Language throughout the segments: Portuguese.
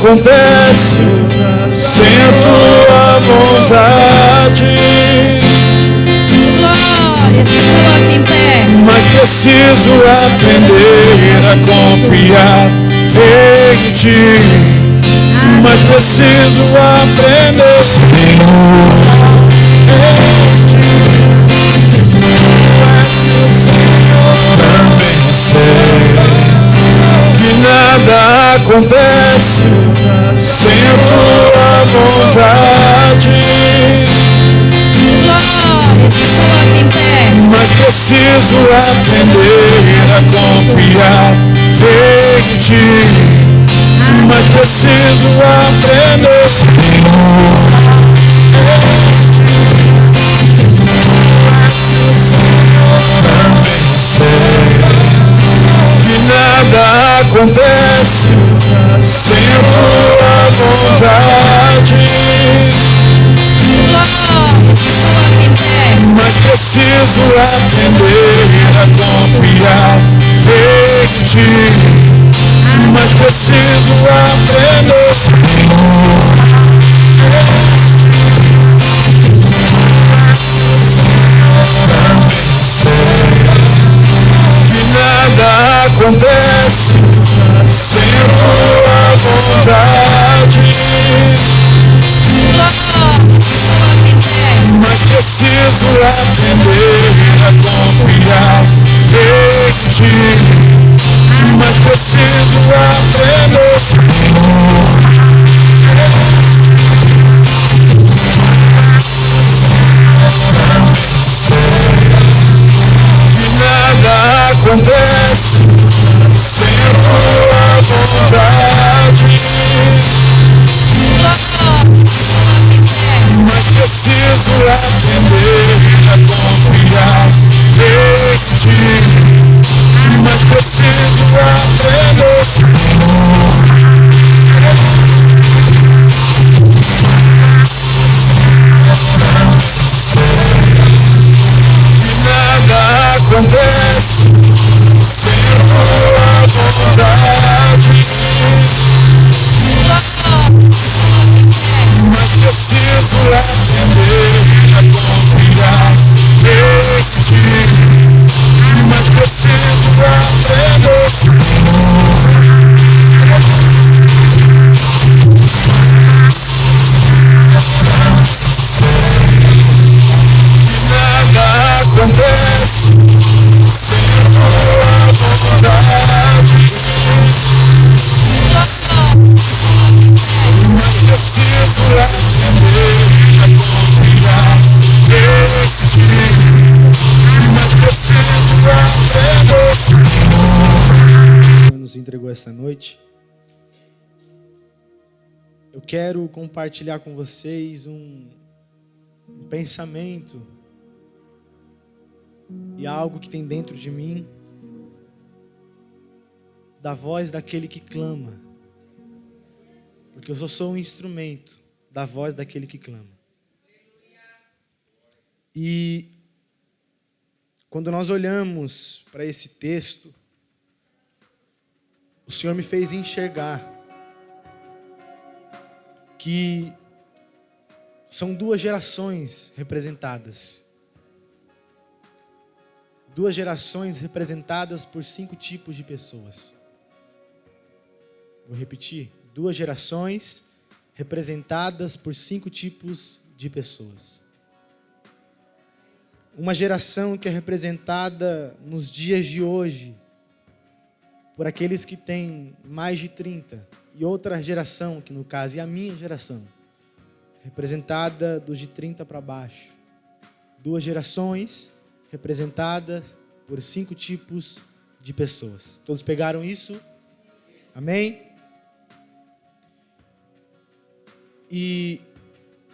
Acontece sem tua vontade. Glória, se coloque em pé. Mas preciso aprender a confiar em ti. Mas preciso aprender em ti. Também sei que nada acontece sem tua vontade. Glória, se coloque em pé. Mas preciso aprender a confiar em ti. Mas preciso aprender também sei que nada acontece sem tua vontade. Glória, se coloque em pé. Mas preciso aprender a confiar em ti. Mas preciso aprender também sei que nada acontece sem tua vontade. Glória, se coloque em pé. Mas preciso aprender a confiar em ti. Mas preciso aprender também sei que nada acontece sem tua vontade. Glória, se coloque em pé. Mas preciso aprender a confiar em ti. Mas preciso aprender também sei que nada acontece sem tua vontade. Glória, se coloque em pé. Mas preciso aprender a confiar em ti. Mas preciso aprender também sei que nada acontece sem tua vontade. Glória, se coloque em pé. Mas preciso aprender a confiar em ti. Mas preciso aprender. O Senhor nos entregou essa noite. Eu quero compartilhar com vocês um pensamento e algo que tem dentro de mim, da voz daquele que clama, porque eu só sou um instrumento da voz daquele que clama. E quando nós olhamos para esse texto, o Senhor me fez enxergar que são duas gerações representadas. Duas gerações representadas por 5 tipos de pessoas. Vou repetir. 2 gerações representadas por 5 tipos de pessoas. Uma geração que é representada nos dias de hoje por aqueles que têm mais de 30. E outra geração, que no caso é a minha geração, representada dos de 30 para baixo. 2 gerações representadas por 5 tipos de pessoas. Todos pegaram isso? Amém? E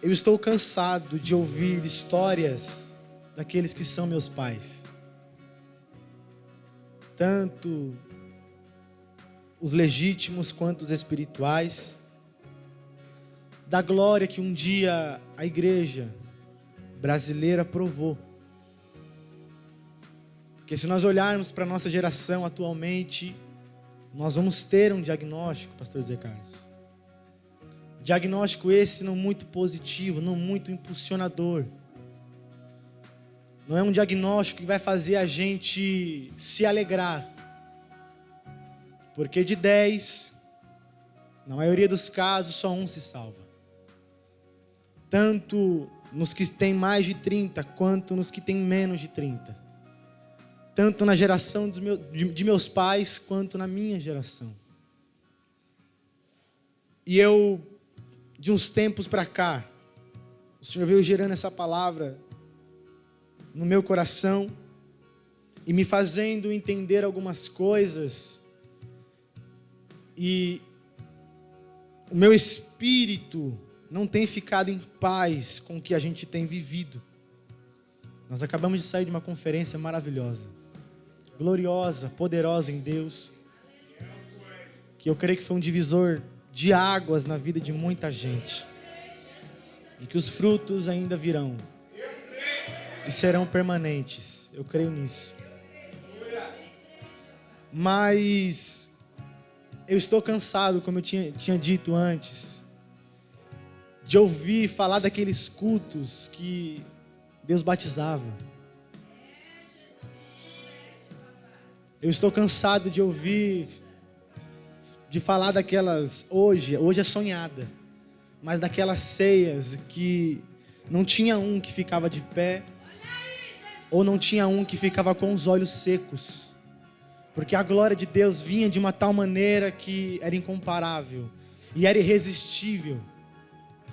eu estou cansado de ouvir histórias daqueles que são meus pais. Tanto os legítimos quanto os espirituais. Da glória que um dia a igreja brasileira provou. Porque se nós olharmos para a nossa geração atualmente, nós vamos ter um diagnóstico, pastor Zé Carlos. Diagnóstico esse não muito positivo, não muito impulsionador. Não é um diagnóstico que vai fazer a gente se alegrar. Porque de 10, na maioria dos casos, só um se salva. Tanto nos que têm mais de 30, quanto nos que têm menos de 30. Tanto na geração de meus pais, quanto na minha geração. E eu, de uns tempos para cá, o Senhor veio gerando essa palavra no meu coração e me fazendo entender algumas coisas. E o meu espírito não tem ficado em paz com o que a gente tem vivido. Nós acabamos de sair de uma conferência maravilhosa, gloriosa, poderosa em Deus, que eu creio que foi um divisor de águas na vida de muita gente, e que os frutos ainda virão e serão permanentes. Eu creio nisso. Mas eu estou cansado, como eu tinha dito antes, de ouvir falar daqueles cultos que Deus batizava. Eu estou cansado de ouvir, de falar daquelas, hoje é sonhada, mas daquelas ceias que não tinha um que ficava de pé, ou não tinha um que ficava com os olhos secos, porque a glória de Deus vinha de uma tal maneira que era incomparável e era irresistível.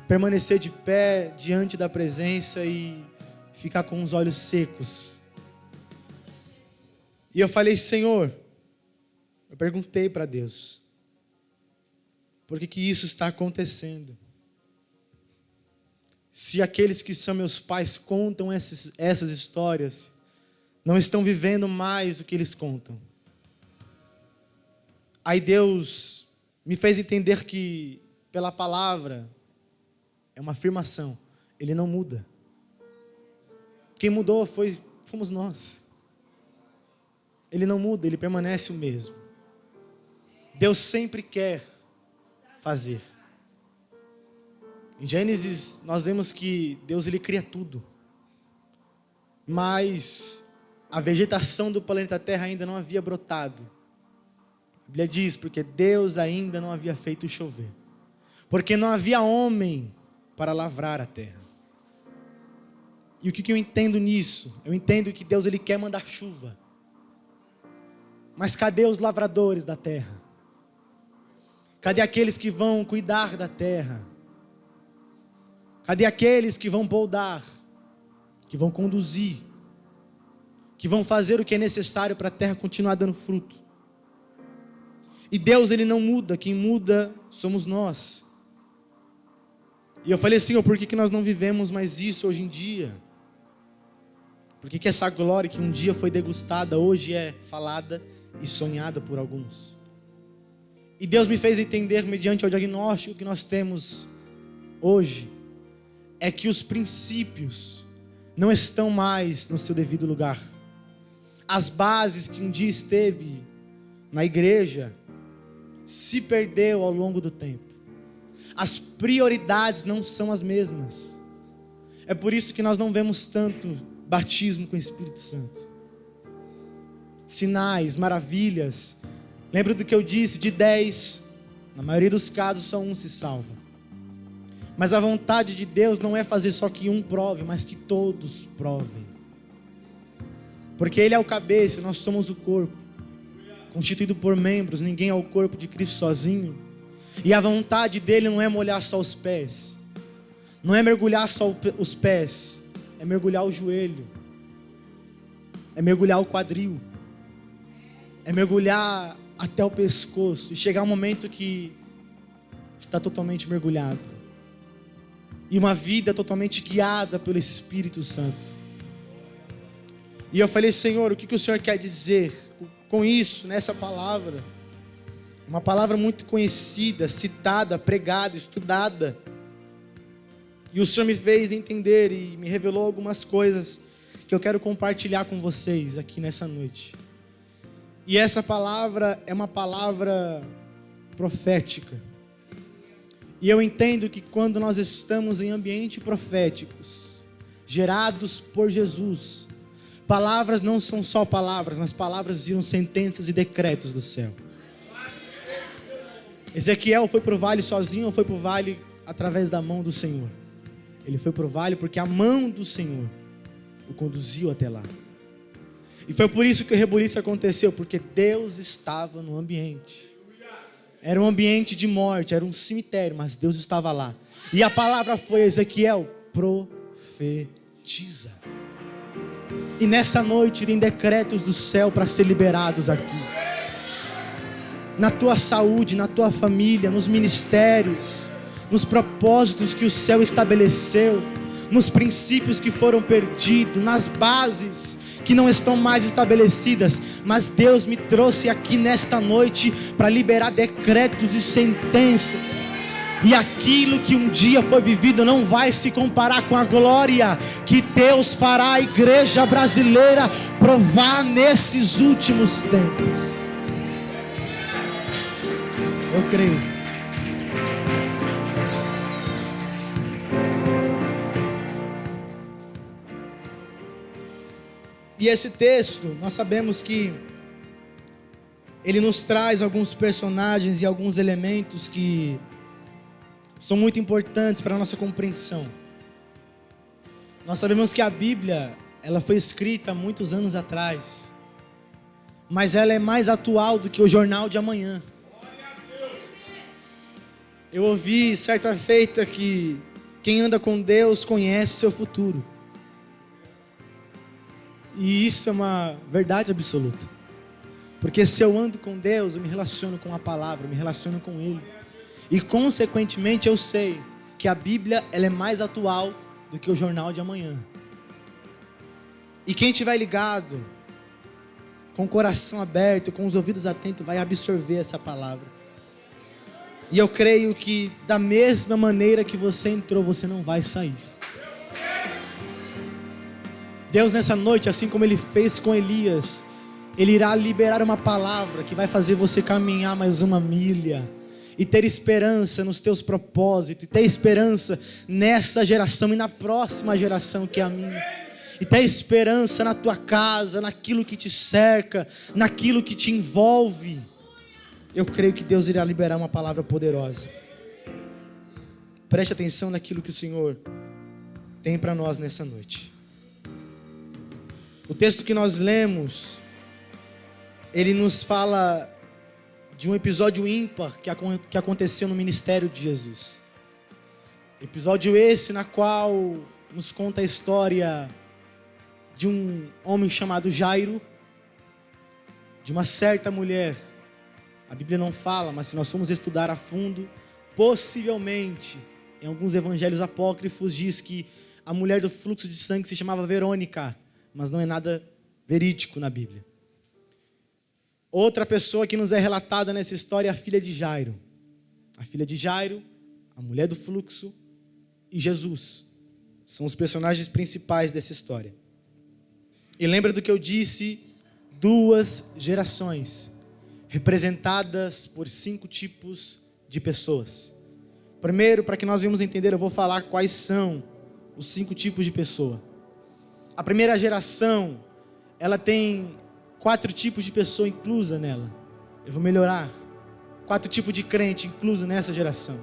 Permanecer de pé diante da presença e ficar com os olhos secos. E eu falei, Senhor, eu perguntei para Deus, por que isso está acontecendo? Se aqueles que são meus pais contam essas histórias, não estão vivendo mais do que eles contam. Aí Deus me fez entender que, pela palavra, é uma afirmação, Ele não muda. Quem mudou fomos nós. Ele não muda, Ele permanece o mesmo. Deus sempre quer fazer. Em Gênesis nós vemos que Deus ele cria tudo. Mas a vegetação do planeta Terra ainda não havia brotado. A Bíblia diz, porque Deus ainda não havia feito chover. Porque não havia homem para lavrar a terra. E o que eu entendo nisso? Eu entendo que Deus ele quer mandar chuva. Mas cadê os lavradores da terra? Cadê aqueles que vão cuidar da terra? Cadê aqueles que vão poldar? Que vão conduzir? Que vão fazer o que é necessário para a terra continuar dando fruto? E Deus ele não muda, quem muda somos nós. E eu falei, Senhor, por que nós não vivemos mais isso hoje em dia? Por que essa glória que um dia foi degustada, hoje é falada e sonhada por alguns? E Deus me fez entender, mediante o diagnóstico que nós temos hoje, é que os princípios não estão mais no seu devido lugar. As bases que um dia esteve na igreja se perdeu ao longo do tempo. As prioridades não são as mesmas. É por isso que nós não vemos tanto batismo com o Espírito Santo. Sinais, maravilhas. Lembra do que eu disse? De 10, na maioria dos casos só um se salva. Mas a vontade de Deus não é fazer só que um prove, mas que todos provem. Porque Ele é o cabeça, nós somos o corpo, constituído por membros, ninguém é o corpo de Cristo sozinho. E a vontade dEle não é molhar só os pés, não é mergulhar só os pés, é mergulhar o joelho, é mergulhar o quadril, é mergulhar até o pescoço e chegar um momento que está totalmente mergulhado. E uma vida totalmente guiada pelo Espírito Santo. E eu falei, Senhor, o que o Senhor quer dizer com isso, nessa palavra? Uma palavra muito conhecida, citada, pregada, estudada. E o Senhor me fez entender e me revelou algumas coisas que eu quero compartilhar com vocês aqui nessa noite. E essa palavra é uma palavra profética. E eu entendo que quando nós estamos em ambientes proféticos, gerados por Jesus, palavras não são só palavras, mas palavras viram sentenças e decretos do céu. Ezequiel foi para o vale sozinho ou foi para o vale através da mão do Senhor? Ele foi para o vale porque a mão do Senhor o conduziu até lá. E foi por isso que o rebuliço aconteceu, porque Deus estava no ambiente. Era um ambiente de morte, era um cemitério, mas Deus estava lá. E a palavra foi: Ezequiel, profetiza. E nessa noite tem decretos do céu para ser liberados aqui. Na tua saúde, na tua família, nos ministérios, nos propósitos que o céu estabeleceu, nos princípios que foram perdidos, nas bases que não estão mais estabelecidas, mas Deus me trouxe aqui nesta noite para liberar decretos e sentenças. E aquilo que um dia foi vivido não vai se comparar com a glória que Deus fará a igreja brasileira provar nesses últimos tempos. Eu creio. E esse texto, nós sabemos que ele nos traz alguns personagens e alguns elementos que são muito importantes para a nossa compreensão. Nós sabemos que a Bíblia, ela foi escrita há muitos anos atrás, mas ela é mais atual do que o jornal de amanhã. Eu ouvi certa feita que quem anda com Deus conhece o seu futuro. E isso é uma verdade absoluta. Porque se eu ando com Deus, eu me relaciono com a palavra, eu me relaciono com Ele. E consequentemente eu sei que a Bíblia, ela é mais atual do que o jornal de amanhã. E quem estiver ligado, com o coração aberto, com os ouvidos atentos, vai absorver essa palavra. E eu creio que da mesma maneira que você entrou, você não vai sair. Deus nessa noite, assim como Ele fez com Elias, Ele irá liberar uma palavra que vai fazer você caminhar mais uma milha. E ter esperança nos teus propósitos. E ter esperança nessa geração e na próxima geração que é a minha. E ter esperança na tua casa, naquilo que te cerca, naquilo que te envolve. Eu creio que Deus irá liberar uma palavra poderosa. Preste atenção naquilo que o Senhor tem para nós nessa noite. O texto que nós lemos, ele nos fala de um episódio ímpar que aconteceu no ministério de Jesus. Episódio esse na qual nos conta a história de um homem chamado Jairo, de uma certa mulher. A Bíblia não fala, mas se nós formos estudar a fundo, possivelmente, em alguns evangelhos apócrifos, diz que a mulher do fluxo de sangue se chamava Verônica, mas não é nada verídico na Bíblia. Outra pessoa que nos é relatada nessa história é a filha de Jairo. A filha de Jairo, a mulher do fluxo e Jesus. São os personagens principais dessa história. E lembra do que eu disse? 2 gerações, representadas por 5 tipos de pessoas. Primeiro, para que nós venhamos entender, eu vou falar quais são os 5 tipos de pessoa. A primeira geração, ela tem 4 tipos de pessoa inclusa nela. Eu vou melhorar. 4 tipos de crente incluso nessa geração.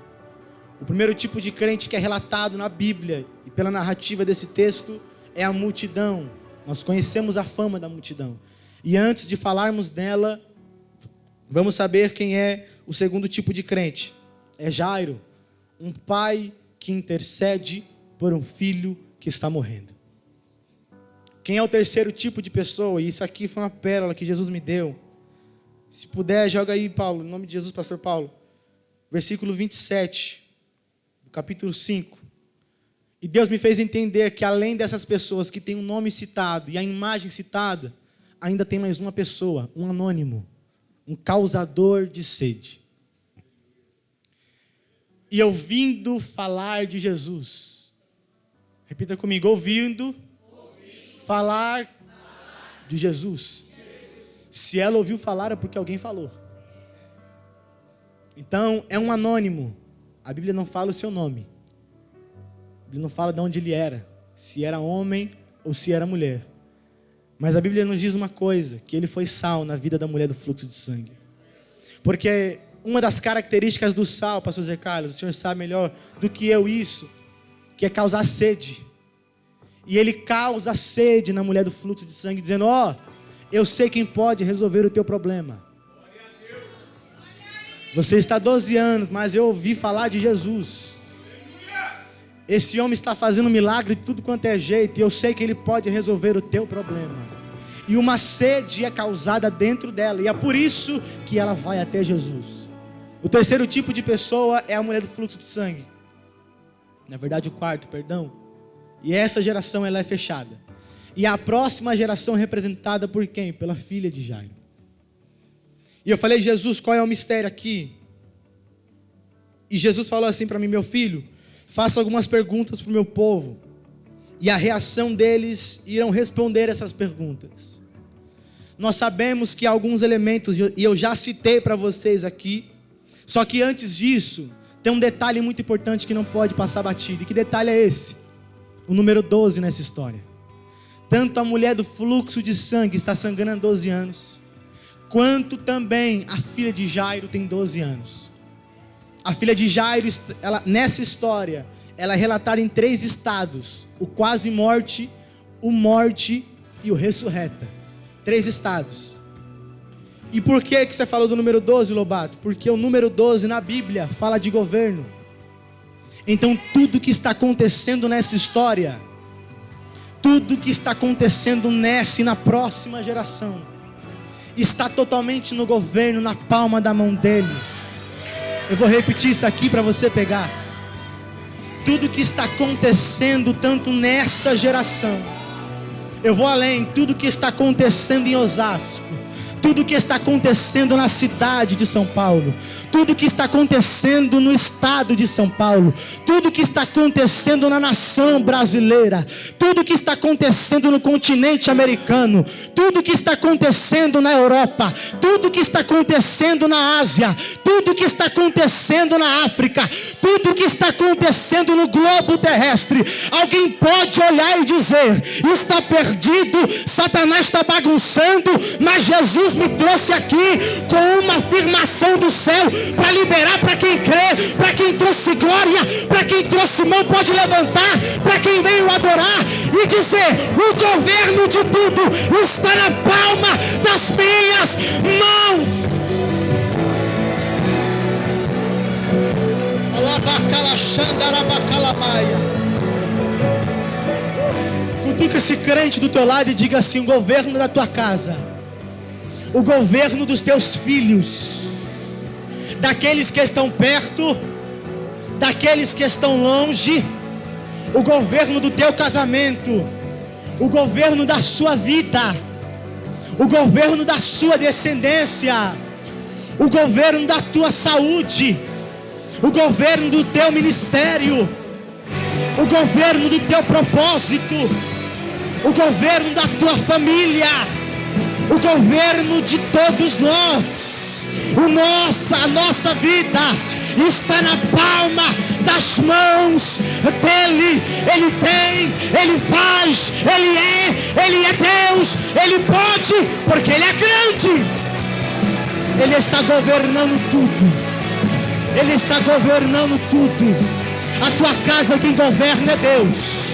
O primeiro tipo de crente que é relatado na Bíblia e pela narrativa desse texto é a multidão. Nós conhecemos a fama da multidão. E antes de falarmos dela, vamos saber quem é o segundo tipo de crente. É Jairo, um pai que intercede por um filho que está morrendo. Quem é o terceiro tipo de pessoa? E isso aqui foi uma pérola que Jesus me deu. Se puder, joga aí, Paulo, em nome de Jesus, pastor Paulo. Versículo 27, do capítulo 5. E Deus me fez entender que além dessas pessoas que têm um nome citado e a imagem citada, ainda tem mais uma pessoa, um anônimo, um causador de sede. E ouvindo falar de Jesus. Repita comigo, ouvindo falar de Jesus. Se ela ouviu falar é porque alguém falou. Então é um anônimo a Bíblia não fala o seu nome. A Bíblia não fala de onde ele era, se era homem ou se era mulher. Mas a Bíblia nos diz uma coisa, que ele foi sal na vida da mulher do fluxo de sangue. Porque uma das características do sal, pastor Zé Carlos, o senhor sabe melhor do que eu isso, que é causar sede. E ele causa sede na mulher do fluxo de sangue, dizendo, eu sei quem pode resolver o teu problema. Você está há 12 anos, mas eu ouvi falar de Jesus. Esse homem está fazendo milagre de tudo quanto é jeito, e eu sei que ele pode resolver o teu problema. E uma sede é causada dentro dela, e é por isso que ela vai até Jesus. O terceiro tipo de pessoa é a mulher do fluxo de sangue. Na verdade, o quarto, perdão. E essa geração ela é fechada. E a próxima geração é representada por quem? Pela filha de Jairo. E eu falei, Jesus, qual é o mistério aqui? E Jesus falou assim para mim, meu filho, faça algumas perguntas para o meu povo. E a reação deles irão responder essas perguntas. Nós sabemos que alguns elementos, e eu já citei para vocês aqui, só que antes disso, tem um detalhe muito importante que não pode passar batido. E que detalhe é esse? O número 12 nessa história. Tanto a mulher do fluxo de sangue está sangrando há 12 anos, quanto também a filha de Jairo tem 12 anos. A filha de Jairo, nessa história, ela é relatada em 3 estados: o quase morte, o morte e o ressurreta. 3 estados. E por que você falou do número 12, Lobato? Porque o número 12 na Bíblia fala de governo. Então tudo que está acontecendo nessa história, tudo que está acontecendo nessa e na próxima geração, está totalmente no governo, na palma da mão dele. Eu vou repetir isso aqui para você pegar. Tudo que está acontecendo tanto nessa geração, eu vou além, tudo que está acontecendo em Osasco, tudo que está acontecendo na cidade de São Paulo, tudo que está acontecendo no estado de São Paulo, tudo que está acontecendo na nação brasileira, tudo que está acontecendo no continente americano, tudo que está acontecendo na Europa, tudo que está acontecendo na Ásia, tudo que está acontecendo na África, tudo que está acontecendo no globo terrestre, alguém pode olhar e dizer, está perdido, Satanás está bagunçando, mas Jesus me trouxe aqui com uma afirmação do céu para liberar para quem crê, para quem trouxe glória, para quem trouxe mão pode levantar, para quem veio adorar e dizer, o governo de tudo está na palma das minhas mãos. Cutuca esse crente do teu lado e diga assim, o governo da tua casa, o governo dos teus filhos, daqueles que estão perto, daqueles que estão longe, o governo do teu casamento, o governo da sua vida, o governo da sua descendência, o governo da tua saúde, o governo do teu ministério, o governo do teu propósito, o governo da tua família, o governo de todos nós, a nossa vida está na palma das mãos dele. Ele tem, ele faz, ele é Deus, ele pode, porque ele é grande. Ele está governando tudo. Ele está governando tudo. A tua casa quem governa é Deus.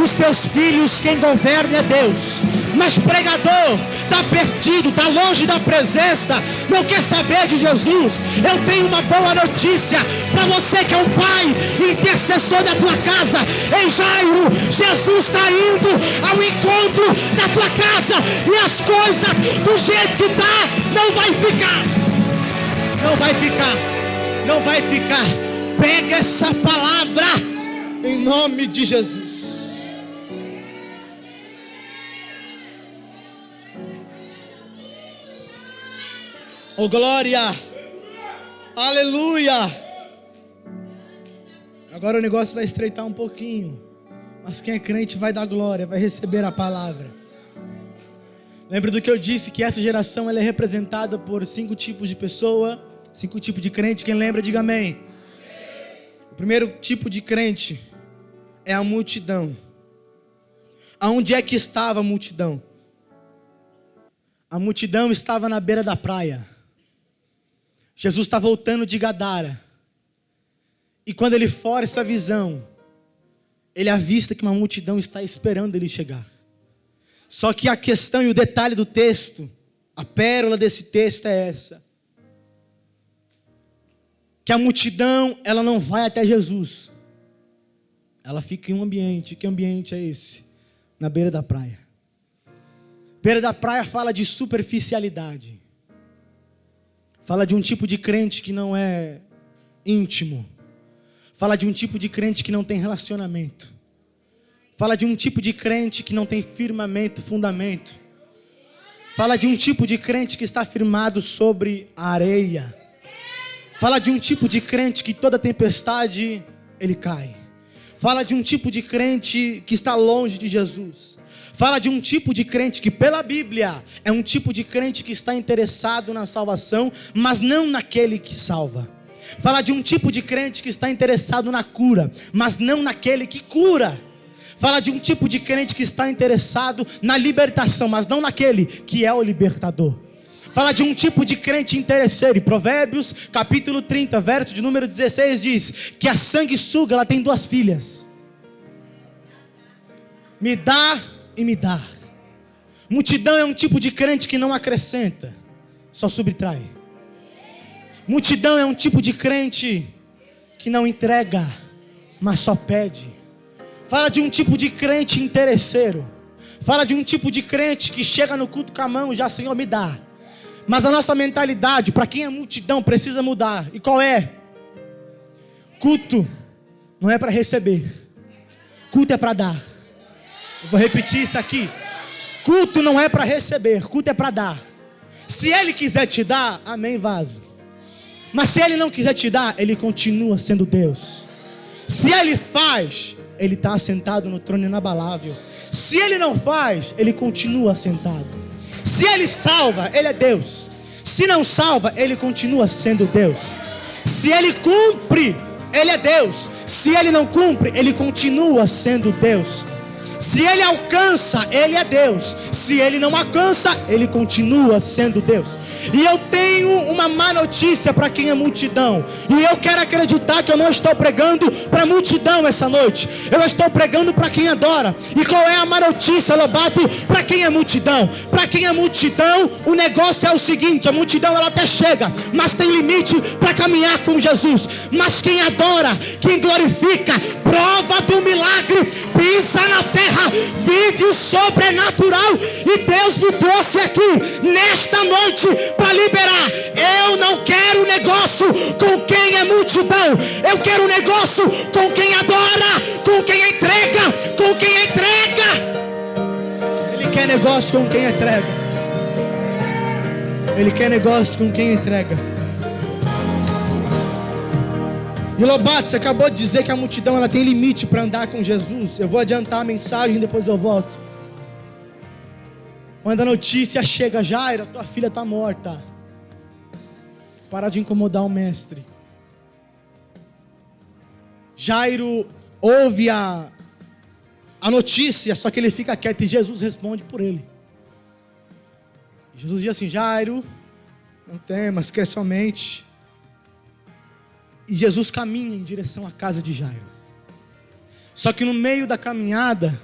Os teus filhos quem governa é Deus. Mas pregador, está perdido, está longe da presença, não quer saber de Jesus. Eu tenho uma boa notícia para você que é um pai, intercessor da tua casa. Em Jairo, Jesus está indo ao encontro da tua casa, e as coisas do jeito que está, não vai ficar. Não vai ficar, não vai ficar. Pega essa palavra em nome de Jesus. Oh glória, aleluia. Agora o negócio vai estreitar um pouquinho, mas quem é crente vai dar glória, vai receber a palavra. Lembra do que eu disse, que essa geração ela é representada por 5 tipos de pessoa, 5 tipos de crente. Quem lembra, diga amém. primeiro tipo de crente é a multidão. Aonde é que estava a multidão? A multidão estava na beira da praia. Jesus está voltando de Gadara. E quando ele força a visão, ele avista que uma multidão está esperando ele chegar. Só que a questão e o detalhe do texto, a pérola desse texto é essa: que a multidão, ela não vai até Jesus. Ela fica em um ambiente. Que ambiente é esse? Na beira da praia. Beira da praia fala de superficialidade. Fala de um tipo de crente que não é íntimo. Fala de um tipo de crente que não tem relacionamento. Fala de um tipo de crente que não tem firmamento, fundamento. Fala de um tipo de crente que está firmado sobre a areia. Fala de um tipo de crente que toda tempestade ele cai. Fala de um tipo de crente que está longe de Jesus. Fala de um tipo de crente que pela Bíblia é um tipo de crente que está interessado na salvação, mas não naquele que salva. Fala de um tipo de crente que está interessado na cura, mas não naquele que cura. Fala de um tipo de crente que está interessado na libertação, mas não naquele que é o libertador. Fala de um tipo de crente interesseiro. E Provérbios capítulo 30, verso de número 16 diz que a sanguessuga, ela tem duas filhas: me dá e me dar. Multidão é um tipo de crente que não acrescenta, só subtrai. Multidão é um tipo de crente que não entrega, mas só pede. Fala de um tipo de crente interesseiro. Fala de um tipo de crente que chega no culto com a mão, já Senhor me dá. Mas a nossa mentalidade, para quem é multidão, precisa mudar. E qual é? Culto não é para receber, culto é para dar. Eu vou repetir isso aqui. Culto não é para receber, culto é para dar. Se Ele quiser te dar, amém, vaso. Mas se Ele não quiser te dar, Ele continua sendo Deus. Se Ele faz, Ele está assentado no trono inabalável. Se Ele não faz, Ele continua assentado. Se Ele salva, Ele é Deus. Se não salva, Ele continua sendo Deus. Se Ele cumpre, Ele é Deus. Se Ele não cumpre, Ele continua sendo Deus. Se Ele alcança, Ele é Deus. Se Ele não alcança, Ele continua sendo Deus. E eu tenho uma má notícia para quem é multidão. E eu quero acreditar que eu não estou pregando para multidão essa noite. Eu estou pregando para quem adora. E qual é a má notícia, Lobato, para quem é multidão? Para quem é multidão, o negócio é o seguinte: a multidão ela até chega, mas tem limite para caminhar com Jesus. Mas quem adora, quem glorifica, prova do milagre, pisa na terra, vive o sobrenatural. E Deus me trouxe aqui nesta noite para liberar. Eu não quero negócio com quem é multidão. Eu quero negócio com quem adora, com quem entrega, com quem entrega. Ele quer negócio com quem entrega. Ele quer negócio com quem entrega. E Lobato, você acabou de dizer que a multidão ela tem limite para andar com Jesus. Eu vou adiantar a mensagem, depois eu volto. Quando a notícia chega: Jairo, tua filha está morta. Para de incomodar o mestre. Jairo ouve a notícia, só que ele fica quieto e Jesus responde por ele. Jesus diz assim: Jairo, não temas, crê somente. E Jesus caminha em direção à casa de Jairo. Só que no meio da caminhada,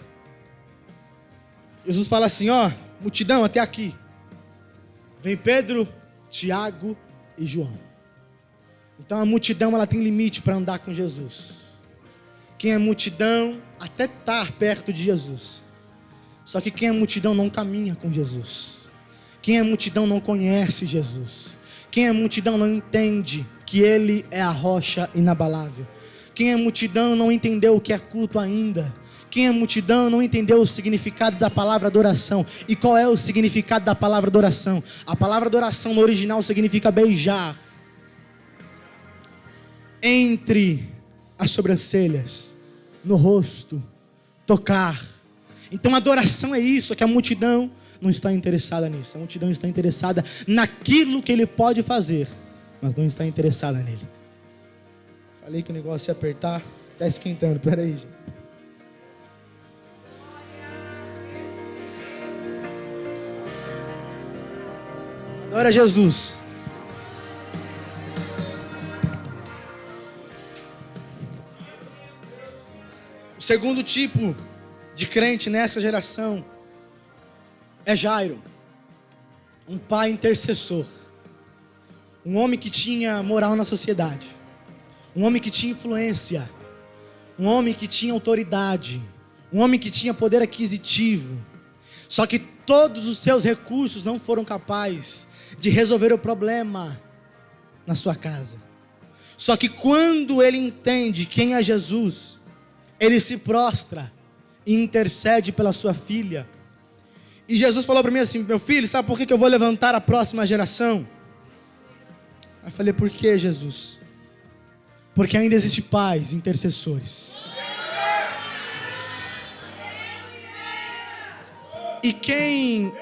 Jesus fala assim: ó, multidão até aqui. Vem Pedro, Tiago e João. Então a multidão ela tem limite para andar com Jesus. Quem é multidão até está perto de Jesus. Só que quem é multidão não caminha com Jesus. Quem é multidão não conhece Jesus. Quem é multidão não entende que Ele é a rocha inabalável. Quem é multidão não entendeu o que é culto ainda. Quem é multidão não entendeu o significado da palavra adoração. E qual é o significado da palavra adoração? A palavra adoração no original significa beijar entre as sobrancelhas, no rosto, tocar. Então adoração é isso, que a multidão não está interessada nisso. A multidão está interessada naquilo que Ele pode fazer, mas não está interessada nele. Falei que o negócio ia apertar. Tá esquentando, peraí, gente. Glória a Jesus. O segundo tipo de crente nessa geração é Jairo, um pai intercessor, um homem que tinha moral na sociedade, um homem que tinha influência, um homem que tinha autoridade, um homem que tinha poder aquisitivo. Só que todos os seus recursos não foram capazes de resolver o problema na sua casa. Só que quando ele entende quem é Jesus, ele se prostra e intercede pela sua filha. E Jesus falou para mim assim: meu filho, sabe por que eu vou levantar a próxima geração? Eu falei: por que, Jesus? Porque ainda existe pais intercessores. E quem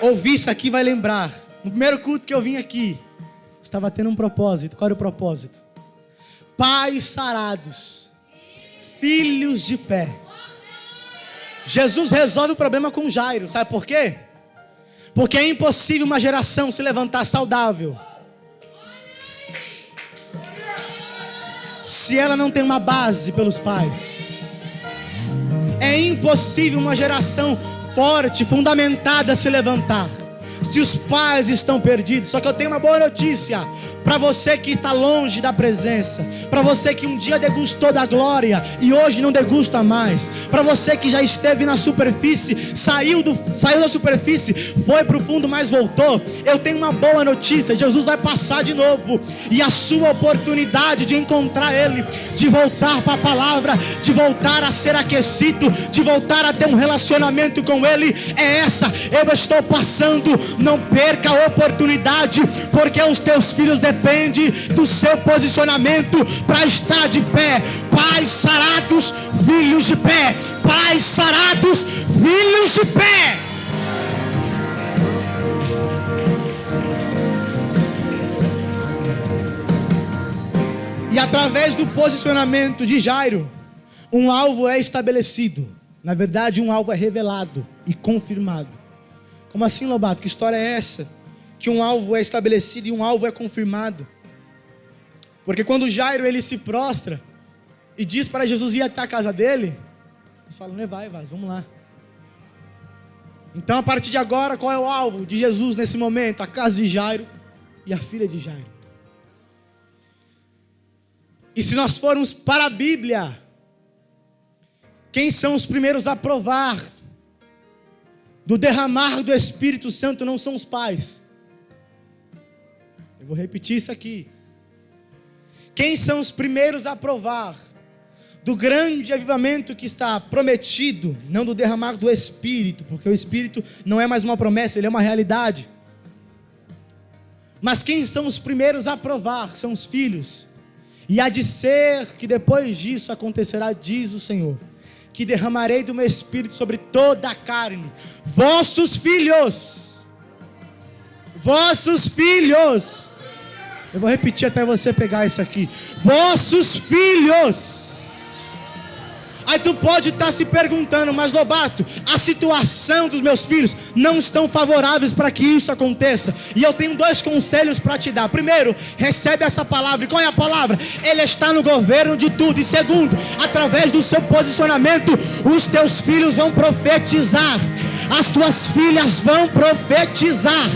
ouvir isso aqui vai lembrar, no primeiro culto que eu vim aqui, estava tendo um propósito. Qual era o propósito? Pais sarados, filhos de pé. Jesus resolve o problema com Jairo. Sabe por quê? Porque é impossível uma geração se levantar saudável se ela não tem uma base pelos pais. É impossível uma geração forte, fundamentada se levantar se os pais estão perdidos. Só que eu tenho uma boa notícia para você que está longe da presença, para você que um dia degustou da glória e hoje não degusta mais, para você que já esteve na superfície, saiu da superfície, foi para o fundo, mas voltou. Eu tenho uma boa notícia: Jesus vai passar de novo, e a sua oportunidade de encontrar Ele, de voltar para a palavra, de voltar a ser aquecido, de voltar a ter um relacionamento com Ele, é essa. Eu estou passando, não perca a oportunidade, porque os teus filhos depende do seu posicionamento para estar de pé. Pais sarados, filhos de pé. Pais sarados, filhos de pé. E através do posicionamento de Jairo, um alvo é estabelecido. Na verdade, um alvo é revelado e confirmado. Como assim, Lobato? Que história é essa? Que um alvo é estabelecido e um alvo é confirmado. Porque quando Jairo ele se prostra e diz para Jesus ir até a casa dele, eles falam: vai, vamos lá. Então, a partir de agora, qual é o alvo de Jesus nesse momento? A casa de Jairo e a filha de Jairo. E se nós formos para a Bíblia, quem são os primeiros a provar do derramar do Espírito Santo não são os pais. Eu vou repetir isso aqui. Quem são os primeiros a provar do grande avivamento que está prometido, não do derramar do Espírito, porque o Espírito não é mais uma promessa, ele é uma realidade. Mas quem são os primeiros a provar? São os filhos. E há de ser que depois disso acontecerá, diz o Senhor, que derramarei do meu Espírito sobre toda a carne. Vossos filhos. Eu vou repetir até você pegar isso aqui. Vossos filhos. Aí tu pode estar se perguntando: mas Lobato, a situação dos meus filhos não estão favoráveis para que isso aconteça. E eu tenho 2 conselhos para te dar. Primeiro, recebe essa palavra. E qual é a palavra? Ele está no governo de tudo. E segundo, através do seu posicionamento, os teus filhos vão profetizar. As tuas filhas vão profetizar.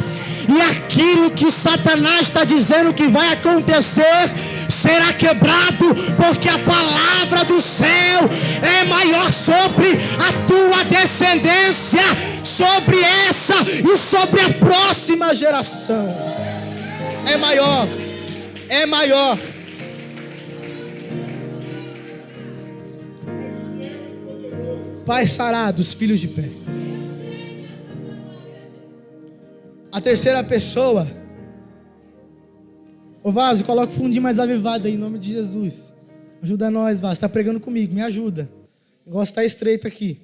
E aquilo que Satanás está dizendo que vai acontecer será quebrado, porque a palavra do céu é maior sobre a tua descendência, sobre essa e sobre a próxima geração. É maior. Pais sarados, filhos de pé. A terceira pessoa. Ô Vaso, coloca o fundinho mais avivado aí, em nome de Jesus. Ajuda nós, Vaso. Está pregando comigo, me ajuda. O negócio está estreito aqui.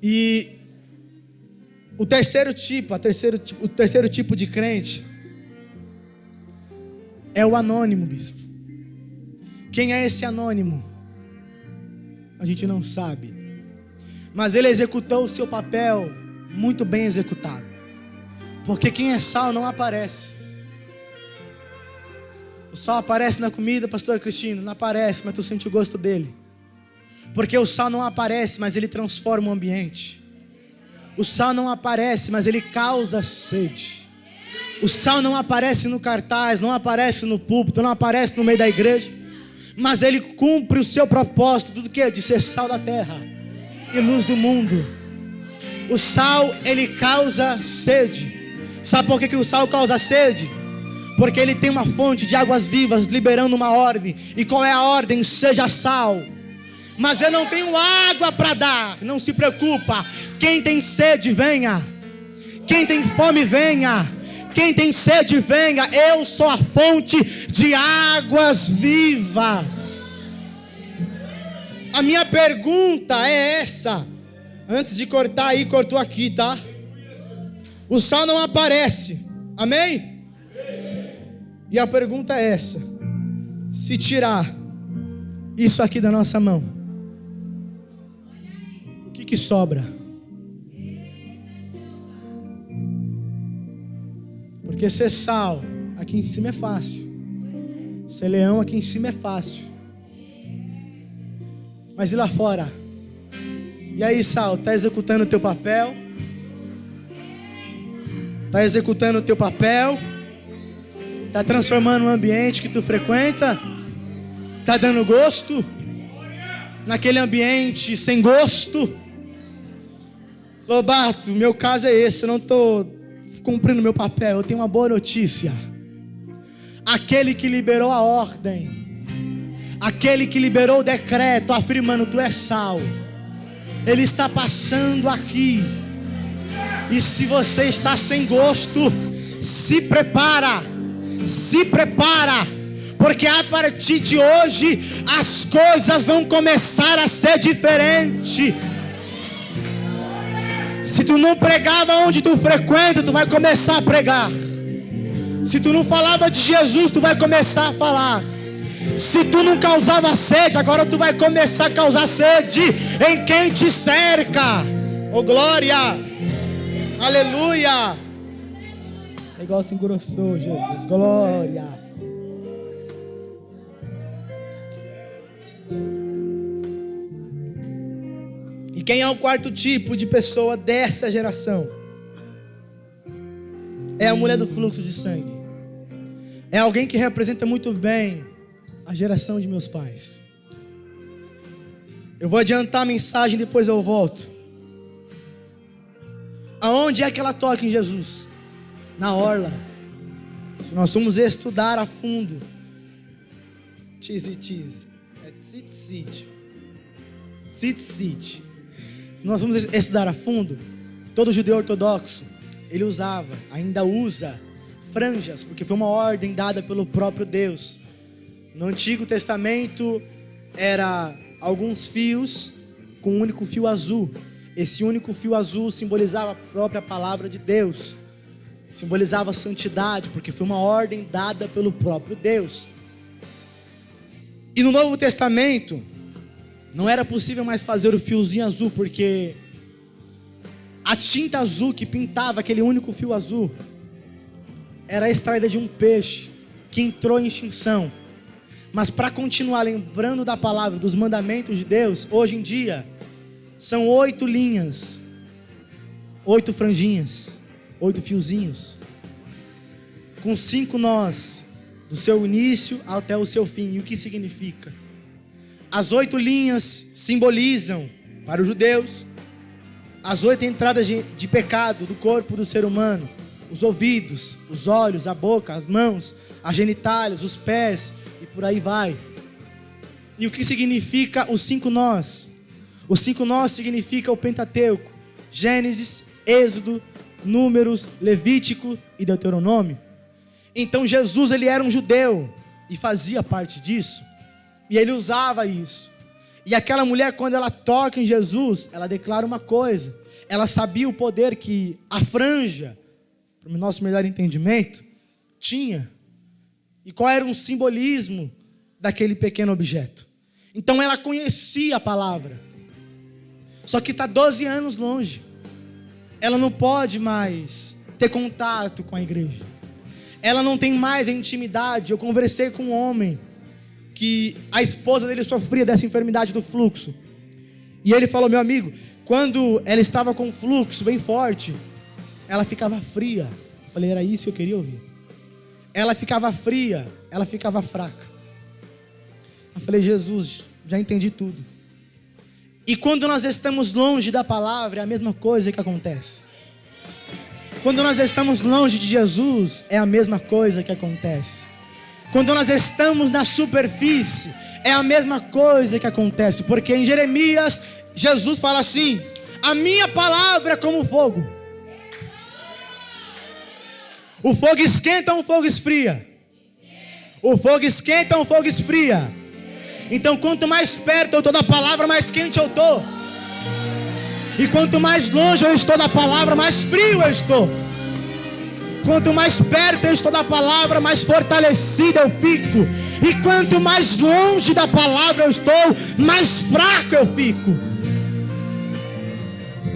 E o terceiro tipo de crente é o anônimo, bispo. Quem é esse anônimo? A gente não sabe. Mas ele executou o seu papel muito bem executado. Porque quem é sal não aparece. O sal aparece na comida, pastor Cristino? Não aparece, mas tu sente o gosto dele. Porque o sal não aparece, mas ele transforma o ambiente. O sal não aparece, mas ele causa sede. O sal não aparece no cartaz, não aparece no púlpito, não aparece no meio da igreja, mas ele cumpre o seu propósito, tudo que é de ser sal da terra e luz do mundo. O sal, ele causa sede. Sabe por que o sal causa sede? Porque ele tem uma fonte de águas vivas liberando uma ordem. E qual é a ordem? Seja sal. Mas eu não tenho água para dar. Não se preocupa. Quem tem sede, venha. Quem tem fome, venha. Quem tem sede, venha. Eu sou a fonte de águas vivas. A minha pergunta é essa. Antes de cortar aí, cortou aqui, tá? O sal não aparece. Amém? E a pergunta é essa: se tirar isso aqui da nossa mão, o que sobra? Porque ser sal aqui em cima é fácil, ser leão aqui em cima é fácil, mas e lá fora? E aí, sal, está executando o teu papel? Está executando o teu papel? Está transformando o ambiente que tu frequenta? Está dando gosto? Naquele ambiente sem gosto? Lobato, meu caso é esse, eu não estou cumprindo meu papel. Eu tenho uma boa notícia. Aquele que liberou a ordem, aquele que liberou o decreto afirmando tu és sal, ele está passando aqui. E se você está sem gosto, se prepara, porque a partir de hoje as coisas vão começar a ser diferentes. Se tu não pregava onde tu frequenta, tu vai começar a pregar. Se tu não falava de Jesus, tu vai começar a falar. Se tu não causava sede, agora tu vai começar a causar sede em quem te cerca. Oh glória, aleluia. O negócio engrossou, Jesus, glória. E quem é o quarto tipo de pessoa dessa geração? É a mulher do fluxo de sangue. É alguém que representa muito bem a geração de meus pais. Eu vou adiantar a mensagem, depois eu volto. Aonde é que ela toca em Jesus? Na orla. Se nós vamos estudar a fundo, nós vamos estudar a fundo, todo judeu ortodoxo, ele usava, ainda usa, franjas, porque foi uma ordem dada pelo próprio Deus. No Antigo Testamento, era alguns fios com um único fio azul. Esse único fio azul simbolizava a própria palavra de Deus. Simbolizava a santidade, porque foi uma ordem dada pelo próprio Deus. E no Novo Testamento, não era possível mais fazer o fiozinho azul, porque a tinta azul que pintava aquele único fio azul era extraída de um peixe que entrou em extinção. Mas para continuar lembrando da palavra, dos mandamentos de Deus, hoje em dia, são 8 linhas, 8 franjinhas, 8 fiozinhos, com 5 nós, do seu início até o seu fim. E o que significa? As 8 linhas simbolizam, para os judeus, as 8 entradas de pecado do corpo do ser humano: os ouvidos, os olhos, a boca, as mãos, as genitálias, os pés, e por aí vai. E o que significa os 5 nós? Os 5 nós significa o Pentateuco: Gênesis, Êxodo, Números, Levítico e Deuteronômio. Então Jesus, ele era um judeu e fazia parte disso, e ele usava isso. E aquela mulher, quando ela toca em Jesus, ela declara uma coisa: ela sabia o poder que a franja, para o nosso melhor entendimento, tinha. e qual era um simbolismo daquele pequeno objeto. Então ela conhecia a palavra. Só que está 12 anos longe. Ela não pode mais ter contato com a igreja. Ela não tem mais a intimidade. Eu conversei com um homem que a esposa dele sofria dessa enfermidade do fluxo. E ele falou: meu amigo, quando ela estava com um fluxo bem forte, ela ficava fria. Eu falei: era isso que eu queria ouvir. Ela ficava fria, ela ficava fraca. Eu falei: Jesus, já entendi tudo. E quando nós estamos longe da palavra, é a mesma coisa que acontece. Quando nós estamos longe de Jesus, é a mesma coisa que acontece. Quando nós estamos na superfície, é a mesma coisa que acontece. Porque em Jeremias, Jesus fala assim: a minha palavra é como fogo. O fogo esquenta ou o fogo esfria? O fogo esquenta ou o fogo esfria? Então quanto mais perto eu estou da palavra, mais quente eu estou. E quanto mais longe eu estou da palavra, mais frio eu estou. Quanto mais perto eu estou da palavra, mais fortalecido eu fico. E quanto mais longe da palavra eu estou, mais fraco eu fico.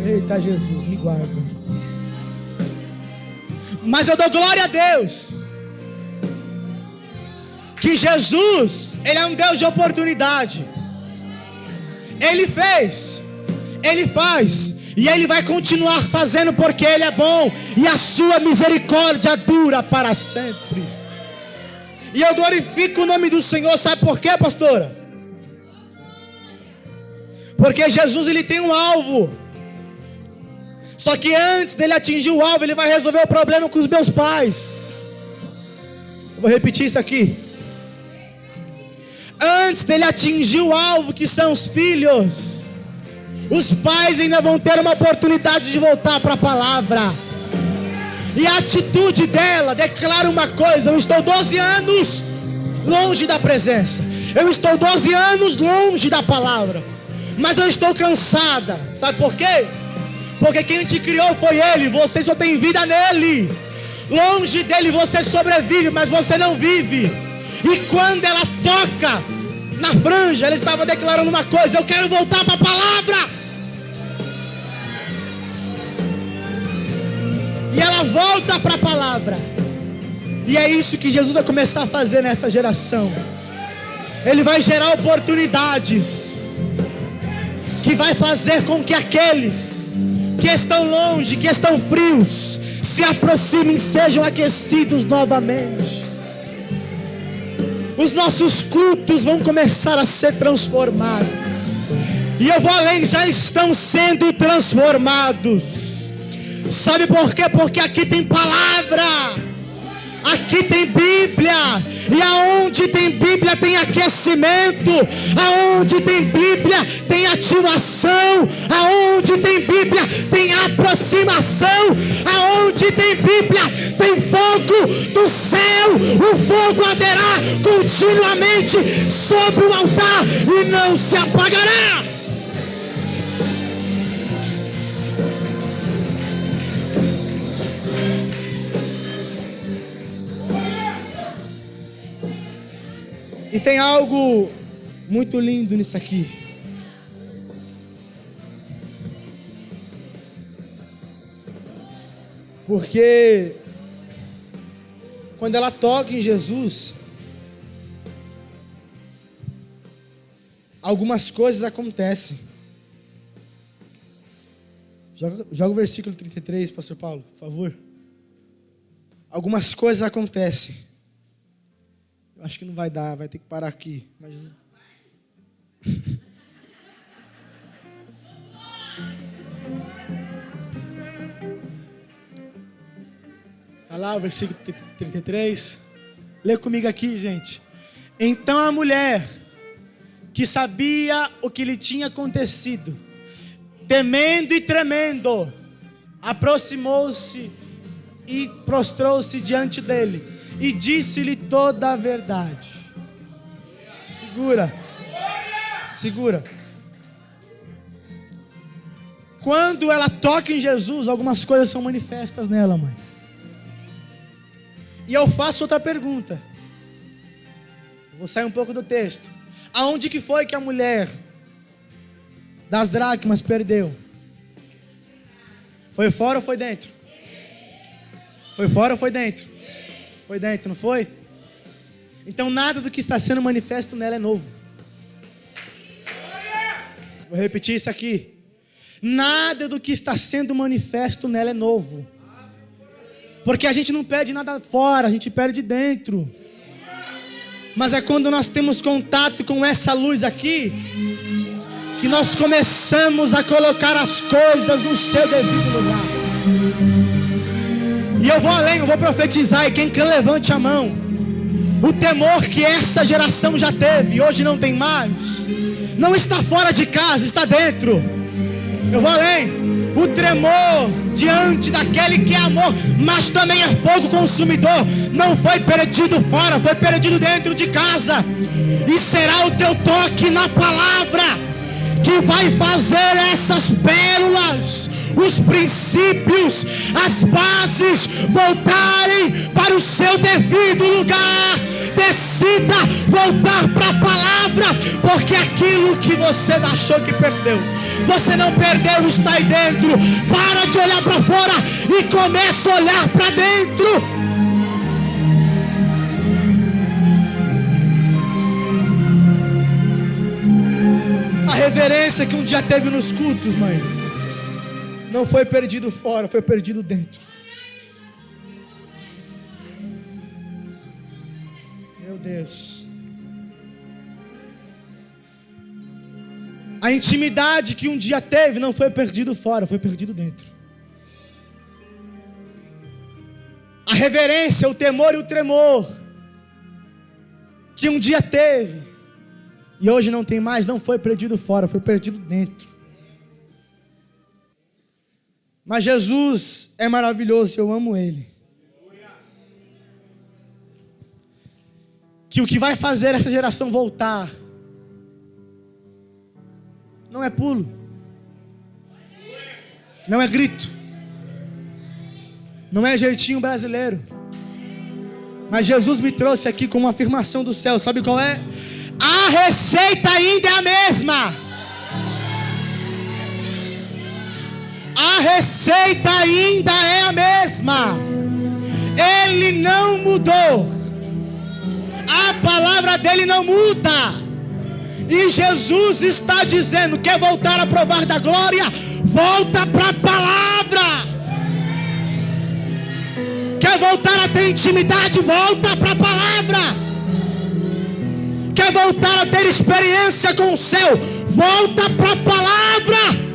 Eita Jesus, me guarda. Mas eu dou glória a Deus que Jesus, Ele é um Deus de oportunidade. Ele fez, Ele faz, e Ele vai continuar fazendo, porque Ele é bom e a sua misericórdia dura para sempre. E eu glorifico o nome do Senhor. Sabe por quê, pastora? Porque Jesus, Ele tem um alvo. Só que antes dele atingir o alvo, Ele vai resolver o problema com os meus pais. Eu vou repetir isso aqui. Antes dele atingir o alvo, que são os filhos, os pais ainda vão ter uma oportunidade de voltar para a palavra. E a atitude dela declara uma coisa: eu estou 12 anos longe da presença. Eu estou 12 anos longe da palavra. Mas eu estou cansada. Sabe por quê? Porque quem te criou foi Ele. Você só tem vida nele. Longe dele você sobrevive, mas você não vive. E quando ela toca na franja, ela estava declarando uma coisa: eu quero voltar para a palavra. E ela volta para a palavra. E é isso que Jesus vai começar a fazer nessa geração. Ele vai gerar oportunidades que vai fazer com que aqueles que estão longe, que estão frios, se aproximem, sejam aquecidos novamente. Os nossos cultos vão começar a ser transformados. E eu vou além, já estão sendo transformados. Sabe por quê? Porque aqui tem palavra, aqui tem Bíblia. E aonde tem Bíblia tem aquecimento. Aonde tem Bíblia tem ativação. Aonde tem Bíblia tem aproximação. Aonde tem Bíblia tem fogo do céu. O fogo arderá continuamente sobre o altar e não se apagará. E tem algo muito lindo nisso aqui. Porque quando ela toca em Jesus, algumas coisas acontecem. Joga o versículo 33, pastor Paulo, por favor. Algumas coisas acontecem. Acho que não vai dar, vai ter que parar aqui. Mas... Tá lá o versículo 33. Lê comigo aqui, gente. Então a mulher, que sabia o que lhe tinha acontecido, temendo e tremendo, aproximou-se e prostrou-se diante dele. E disse-lhe toda a verdade. Segura. Quando ela toca em Jesus, algumas coisas são manifestas nela, mãe. E eu faço outra pergunta. Vou sair um pouco do texto. Aonde que foi que a mulher das dracmas perdeu? Foi fora ou foi dentro? Foi fora ou foi dentro? Foi dentro, não foi? Então nada do que está sendo manifesto nela é novo. Vou repetir isso aqui. Nada do que está sendo manifesto nela é novo. Porque a gente não perde nada fora, a gente perde dentro. Mas é quando nós temos contato com essa luz aqui que nós começamos a colocar as coisas no seu devido lugar. E eu vou além, eu vou profetizar. E quem quer levante a mão. O temor que essa geração já teve, hoje não tem mais, não está fora de casa, está dentro. Eu vou além. O tremor diante daquele que é amor, mas também é fogo consumidor, não foi perdido fora, foi perdido dentro de casa. E será o teu toque na palavra que vai fazer essas pérolas, os princípios, as bases voltarem para o seu devido lugar. Decida voltar para a palavra, porque aquilo que você achou que perdeu, você não perdeu, está aí dentro. Para de olhar para fora e começa a olhar para dentro. A reverência que um dia teve nos cultos, mãe, não foi perdido fora, foi perdido dentro. Meu Deus. A intimidade que um dia teve não foi perdido fora, foi perdido dentro. A reverência, o temor e o tremor que um dia teve e hoje não tem mais, não foi perdido fora, foi perdido dentro. Mas Jesus é maravilhoso, eu amo Ele. Que o que vai fazer essa geração voltar não é pulo, não é grito, não é jeitinho brasileiro. Mas Jesus me trouxe aqui com uma afirmação do céu. Sabe qual é? A receita ainda é a mesma. A receita ainda é a mesma. Ele não mudou. A palavra dele não muda. E Jesus está dizendo: quer voltar a provar da glória? Volta para a palavra. Quer voltar a ter intimidade? Volta para a palavra. Quer voltar a ter experiência com o céu? Volta para a palavra.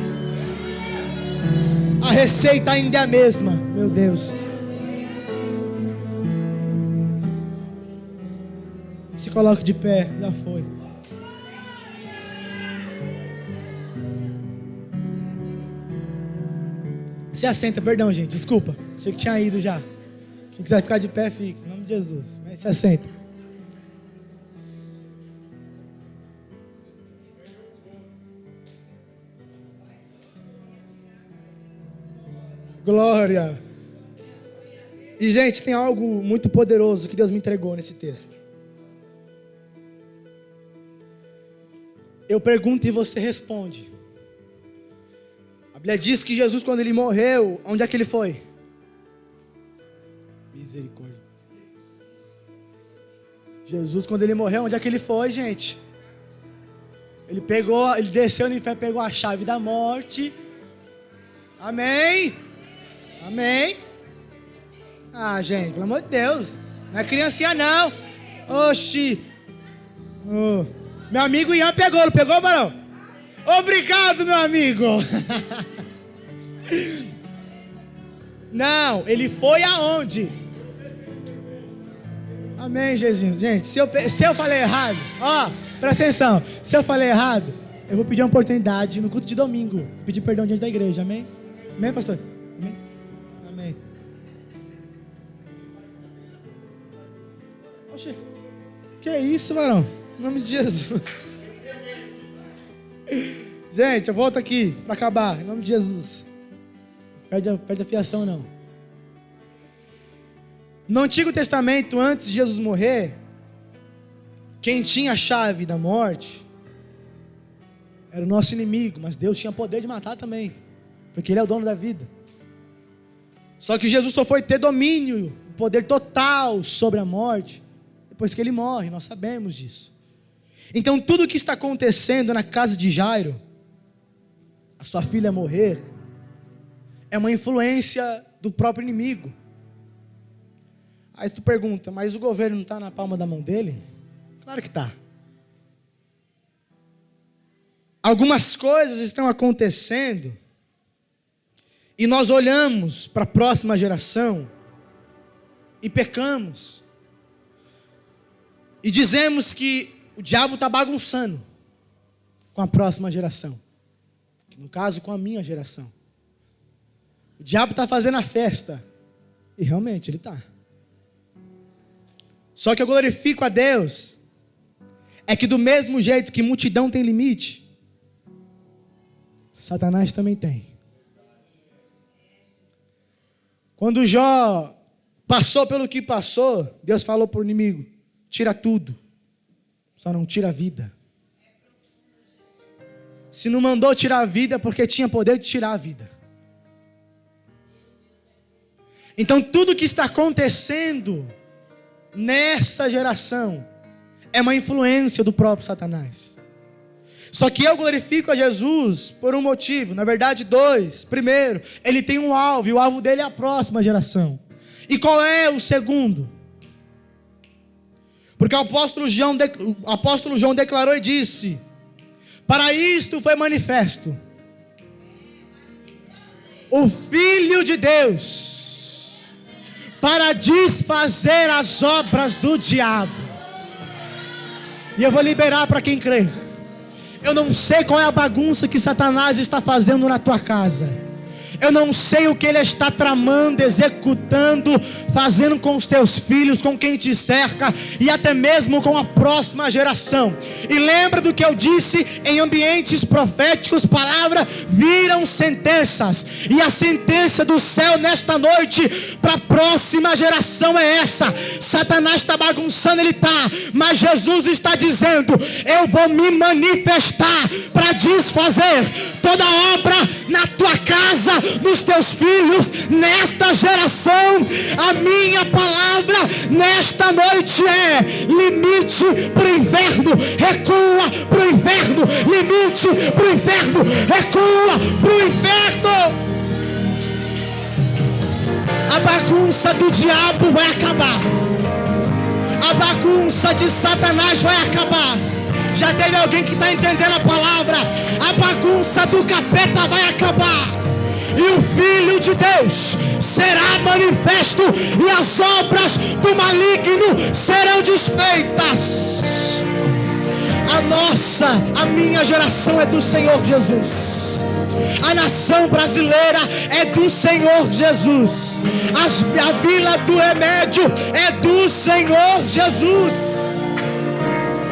A receita ainda é a mesma. Meu Deus. Se coloque de pé, já foi. Se assenta, perdão, gente, desculpa. Achei que tinha ido já. Quem quiser ficar de pé, fica. Em nome de Jesus. Mas se assenta. Glória. E, gente, tem algo muito poderoso que Deus me entregou nesse texto. Eu pergunto e você responde. A Bíblia diz que Jesus, quando ele morreu, onde é que ele foi? Misericórdia. Jesus, quando ele morreu, onde é que ele foi, gente? Ele desceu no inferno, pegou a chave da morte. Amém? Amém? Ah, gente, pelo amor de Deus. Não é criancinha, não. Oxi. Oh. Meu amigo Ian pegou, não pegou, varão? Obrigado, meu amigo. Não, ele foi aonde? Amém, Jesus. Gente, se eu falei errado, ó, presta atenção. Se eu falei errado, eu vou pedir uma oportunidade no culto de domingo. Pedir perdão diante da igreja, amém? Amém, pastor? Amém? Amém. Oxê, que é isso, varão? Em nome de Jesus. Gente, eu volto aqui para acabar. Em nome de Jesus. Perde a fiação, não. No Antigo Testamento, antes de Jesus morrer, quem tinha a chave da morte era o nosso inimigo, mas Deus tinha poder de matar também, porque Ele é o dono da vida. Só que Jesus só foi ter domínio, poder total sobre a morte, depois que Ele morre, nós sabemos disso. Então tudo o que está acontecendo na casa de Jairo, a sua filha morrer, é uma influência do próprio inimigo. Aí tu pergunta, mas o governo não está na palma da mão dele? Claro que está. Algumas coisas estão acontecendo e nós olhamos para a próxima geração e pecamos. E dizemos que o diabo está bagunçando com a próxima geração. Que no caso, com a minha geração. O diabo está fazendo a festa. E realmente ele está. Só que eu glorifico a Deus. É que do mesmo jeito que multidão tem limite, Satanás também tem. Quando Jó passou pelo que passou, Deus falou para o inimigo: tira tudo, só não tira a vida. Se não mandou tirar a vida, é porque tinha poder de tirar a vida. Então tudo que está acontecendo nessa geração é uma influência do próprio Satanás. Só que eu glorifico a Jesus por um motivo, na verdade dois. Primeiro, Ele tem um alvo, e o alvo dele é a próxima geração. E qual é o segundo? Porque o apóstolo João declarou e disse: para isto foi manifesto o Filho de Deus, para desfazer as obras do diabo. E eu vou liberar para quem crê. Eu não sei qual é a bagunça que Satanás está fazendo na tua casa. Eu não sei o que ele está tramando, executando, fazendo com os teus filhos, com quem te cerca e até mesmo com a próxima geração. E lembra do que eu disse em ambientes proféticos: palavra viram sentenças. E a sentença do céu nesta noite para a próxima geração é essa: Satanás está bagunçando, ele está, mas Jesus está dizendo: eu vou me manifestar para desfazer toda obra na tua casa, nos teus filhos, nesta geração. A minha palavra nesta noite é: limite para o inferno, recua para o inferno, limite para o inferno, recua para o inferno. A bagunça do diabo vai acabar, a bagunça de Satanás vai acabar. Já teve alguém que está entendendo a palavra? A bagunça do capeta vai acabar, e o Filho de Deus será manifesto, e as obras do maligno serão desfeitas. A minha geração é do Senhor Jesus. A nação brasileira é do Senhor Jesus. A Vila do Remédio é do Senhor Jesus.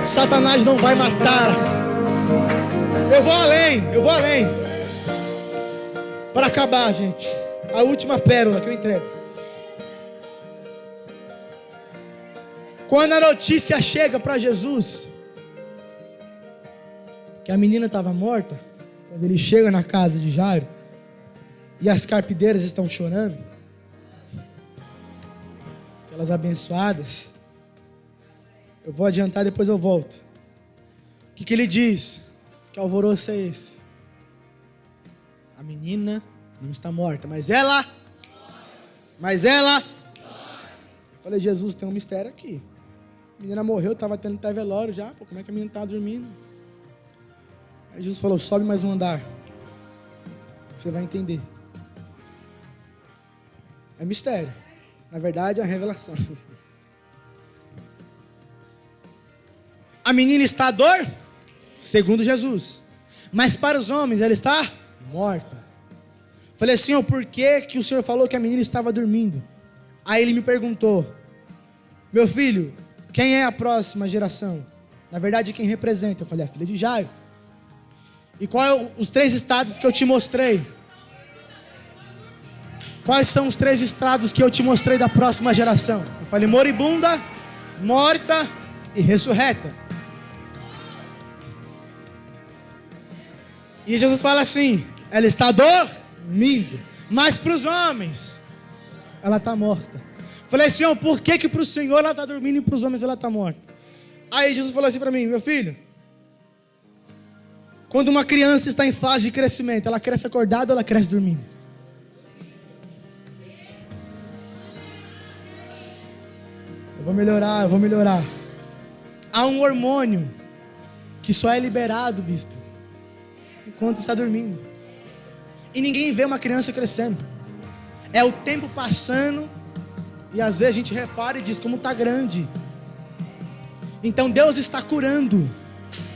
Satanás não vai matar. Eu vou além. Para acabar, gente, a última pérola que eu entrego. Quando a notícia chega para Jesus que a menina estava morta, quando ele chega na casa de Jairo e as carpideiras estão chorando, aquelas abençoadas, eu vou adiantar, depois eu volto. O que ele diz? Que alvoroço é esse? A menina não está morta, mas ela. Eu falei: Jesus, tem um mistério aqui. A menina morreu, estava tendo até velório já. Pô, como é que a menina está dormindo? Aí Jesus falou: sobe mais um andar, você vai entender. É mistério. Na verdade, é uma revelação. A menina está à dor, segundo Jesus, mas para os homens ela está morta. Falei: Senhor, por que o Senhor falou que a menina estava dormindo? Aí ele me perguntou: meu filho, quem é a próxima geração? Na verdade, quem representa? Eu falei: a filha de Jairo. E quais os 3 estados que eu te mostrei? Quais são os 3 estados que eu te mostrei da próxima geração? Eu falei: moribunda, morta e ressurreta. E Jesus fala assim: ela está dormindo, mas para os homens ela está morta. Falei, Senhor, por que para o Senhor ela está dormindo e para os homens ela está morta? Aí Jesus falou assim para mim: meu filho, quando uma criança está em fase de crescimento, ela cresce acordada ou ela cresce dormindo? Eu vou melhorar. Há um hormônio que só é liberado, bispo, enquanto está dormindo. E ninguém vê uma criança crescendo. É o tempo passando e às vezes a gente repara e diz como está grande. Então Deus está curando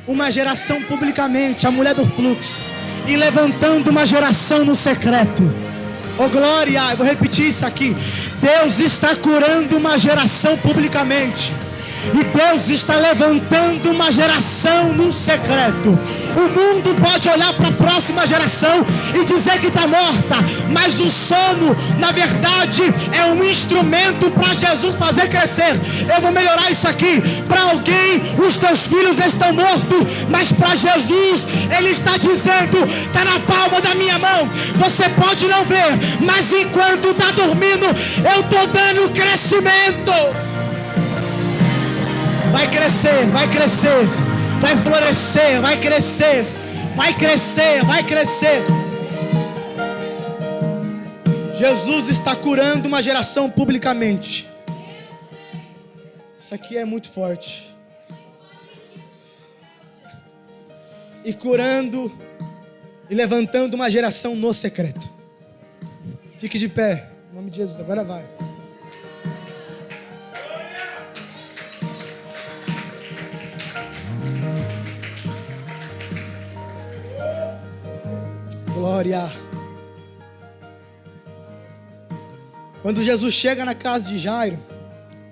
uma geração publicamente, a mulher do fluxo, e levantando uma geração no secreto. Oh glória, eu vou repetir isso aqui. Deus está curando uma geração publicamente, e Deus está levantando uma geração no secreto. O mundo pode olhar para a próxima geração e dizer que está morta, mas o sono, na verdade, é um instrumento para Jesus fazer crescer. Eu vou melhorar isso aqui. Para alguém, os teus filhos estão mortos, mas para Jesus, Ele está dizendo: está na palma da minha mão. Você pode não ver, mas enquanto está dormindo, eu estou dando crescimento. Vai crescer, vai crescer, vai florescer, vai crescer, vai crescer, vai crescer. Jesus está curando uma geração publicamente. Isso aqui é muito forte. E curando e levantando uma geração no secreto. Fique de pé, em nome de Jesus, agora vai. Glória. Quando Jesus chega na casa de Jairo,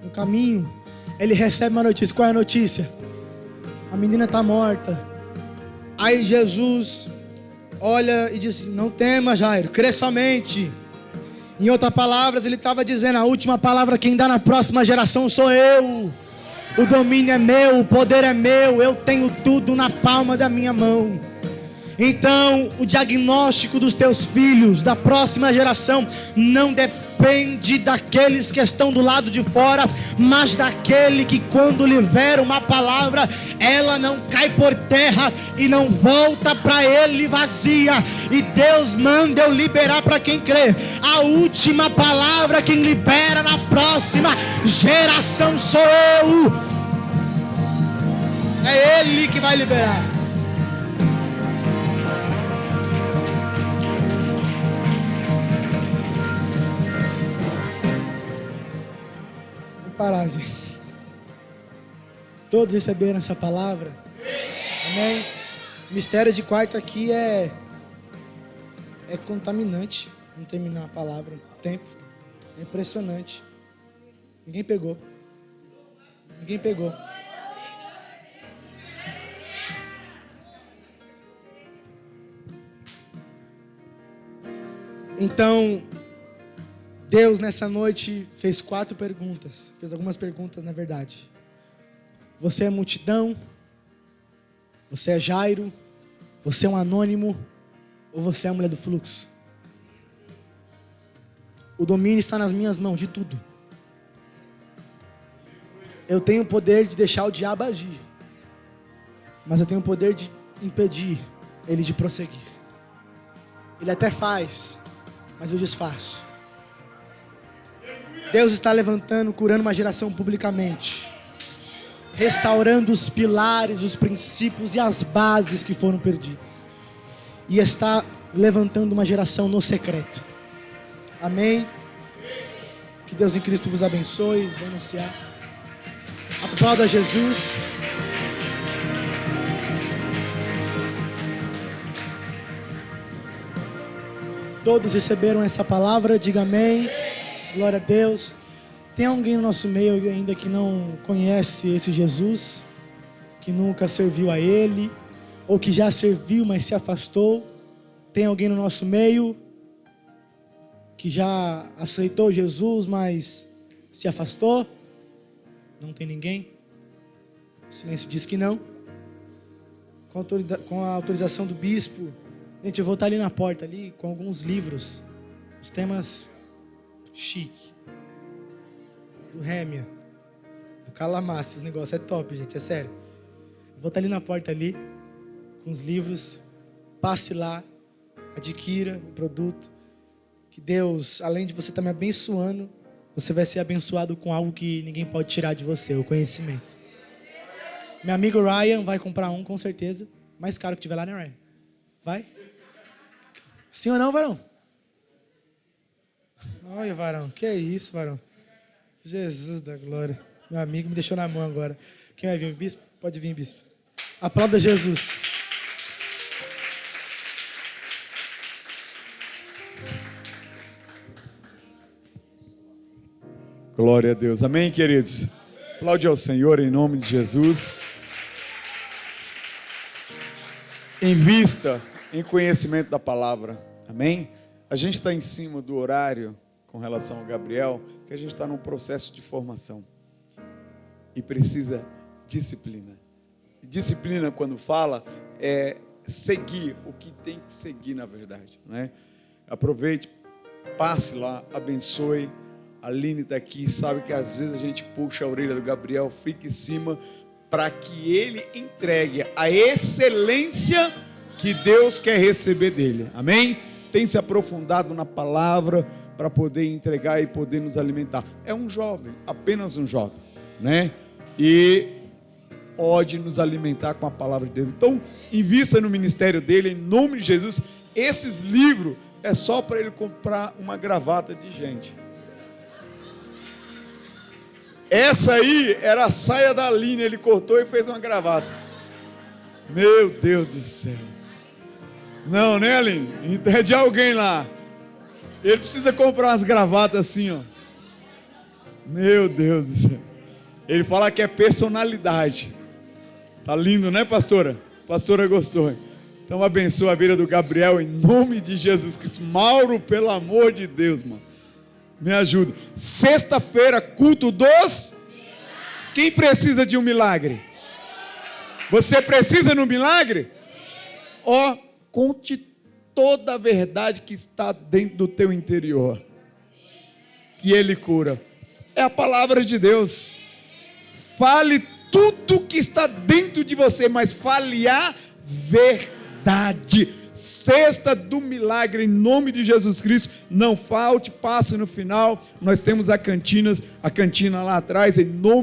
no caminho, ele recebe uma notícia. Qual é a notícia? A menina está morta. Aí Jesus olha e diz: não tema, Jairo, crê somente. Em outras palavras, ele estava dizendo: a última palavra quem dá na próxima geração sou eu. O domínio é meu, o poder é meu, eu tenho tudo na palma da minha mão. Então, o diagnóstico dos teus filhos, da próxima geração, não depende daqueles que estão do lado de fora, mas daquele que, quando libera uma palavra, ela não cai por terra e não volta para ele vazia. E Deus manda eu liberar para quem crê. A última palavra, quem libera na próxima geração sou eu. É Ele que vai liberar. Parar, gente. Todos receberam essa palavra? Amém? Mistério de quarta aqui é contaminante. Não terminar a palavra, o tempo. É impressionante. Ninguém pegou. Ninguém pegou. Então, Deus nessa noite fez 4 perguntas. Fez algumas perguntas, na verdade. Você é multidão? Você é Jairo? Você é um anônimo? Ou você é a mulher do fluxo? O domínio está nas minhas mãos, de tudo. Eu tenho o poder de deixar o diabo agir, mas eu tenho o poder de impedir ele de prosseguir. Ele até faz, mas eu desfaço. Deus está levantando, curando uma geração publicamente, restaurando os pilares, os princípios e as bases que foram perdidas, e está levantando uma geração no secreto. Amém? Que Deus em Cristo vos abençoe. Vou anunciar. Aplauda Jesus. Todos receberam essa palavra? Diga amém. Glória a Deus. Tem alguém no nosso meio ainda que não conhece esse Jesus, que nunca serviu a Ele, ou que já serviu, mas se afastou? Tem alguém no nosso meio que já aceitou Jesus, mas se afastou? Não tem ninguém? O silêncio diz que não. Com a autorização do bispo, gente, eu vou estar ali na porta, ali, com alguns livros. Os temas chique. Do Rémia. Do Calamaço. Esse negócio é top, gente, é sério. Eu vou estar ali na porta, ali, com os livros. Passe lá, adquira o produto. Que Deus, além de você estar me abençoando, você vai ser abençoado com algo que ninguém pode tirar de você, o conhecimento. Meu amigo Ryan vai comprar um, com certeza. Mais caro que tiver lá, né, Ryan? Vai? Sim ou não, varão? Olha, varão. Que é isso, varão? Jesus da glória. Meu amigo me deixou na mão agora. Quem vai vir, bispo? Pode vir, bispo. Aplauda Jesus. Glória a Deus. Amém, queridos? Aplaude ao Senhor em nome de Jesus. Invista em conhecimento da palavra. Amém? A gente está em cima do horário com relação ao Gabriel, que a gente está num processo de formação. E precisa disciplina. Disciplina, quando fala, é seguir o que tem que seguir, na verdade, né? Aproveite, passe lá, abençoe. A Aline está aqui, sabe que às vezes a gente puxa a orelha do Gabriel, fica em cima, para que ele entregue a excelência que Deus quer receber dele. Amém? Tem se aprofundado na palavra para poder entregar e poder nos alimentar. É um jovem, apenas um jovem, né? E pode nos alimentar com a palavra de Deus. Então, invista no ministério dele, em nome de Jesus. Esses livros é só para ele comprar uma gravata de gente. Essa aí era a saia da Aline, ele cortou e fez uma gravata. Meu Deus do céu. Não, né, Aline? É de alguém lá. Ele precisa comprar umas gravatas assim, ó. Meu Deus do céu. Ele fala que é personalidade. Tá lindo, né, pastora? Pastora gostou. Então abençoa a vida do Gabriel em nome de Jesus Cristo. Mauro, pelo amor de Deus, mano. Me ajuda. Sexta-feira, culto dos... Quem precisa de um milagre? Você precisa de um milagre? Ó, conte toda a verdade que está dentro do teu interior. Que Ele cura. É a palavra de Deus. Fale tudo que está dentro de você, mas fale a verdade. Sexta do milagre, em nome de Jesus Cristo. Não falte, passe no final. Nós temos a cantina lá atrás, em nome